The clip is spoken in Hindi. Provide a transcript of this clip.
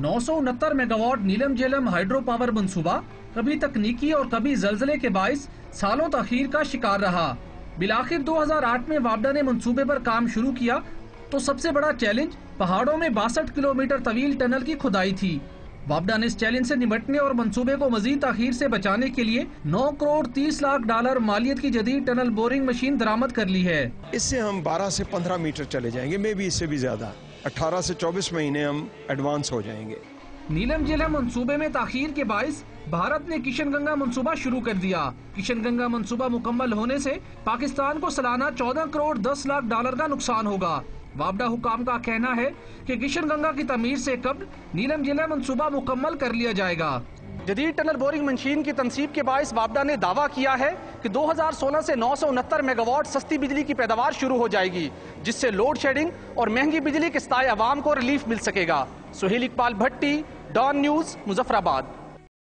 969 मेगावाट नीलम झेलम हाइड्रो पावर मंसूबा कभी तकनीकी और कभी जल्जले के बाइस सालों तखीर का शिकार रहा। बिलाखिर 2008 में वापडा ने मंसूबे पर काम शुरू किया तो सबसे बड़ा चैलेंज पहाड़ों में 62 किलोमीटर तवील टनल की खुदाई थी। वापडा ने इस चैलेंज से निपटने और मंसूबे को मजीद ताखीर से बचाने के लिए 9 करोड़ 30 लाख डॉलर मालियत की जदीद टनल बोरिंग मशीन दरामद कर ली है। इससे हम 12 से 15 मीटर चले जाएंगे, मे भी इससे भी ज्यादा। 18 से 24 महीने हम एडवांस हो जाएंगे। नीलम झेलम मंसूबे में ताखीर के बाइस भारत ने किशनगंगा मंसूबा शुरू कर दिया। किशनगंगा मंसूबा मुकम्मल होने से पाकिस्तान को सालाना 14 करोड़ 10 लाख डॉलर का नुकसान होगा। वापडा हुकाम का कहना है कि किशनगंगा की तमीर से कब्ल नीलम झेलम मंसूबा मुकम्मल कर लिया जाएगा। जदीद टनल बोरिंग मशीन की तनसीब के बाइस वापडा ने दावा किया है कि 2016 से 969 मेगावाट सस्ती बिजली की पैदावार शुरू हो जाएगी, जिससे लोड शेडिंग और महंगी बिजली के सताए अवाम को रिलीफ मिल सकेगा। सुहेल इकबाल भट्टी, डॉन न्यूज, मुजफ्फराबाद।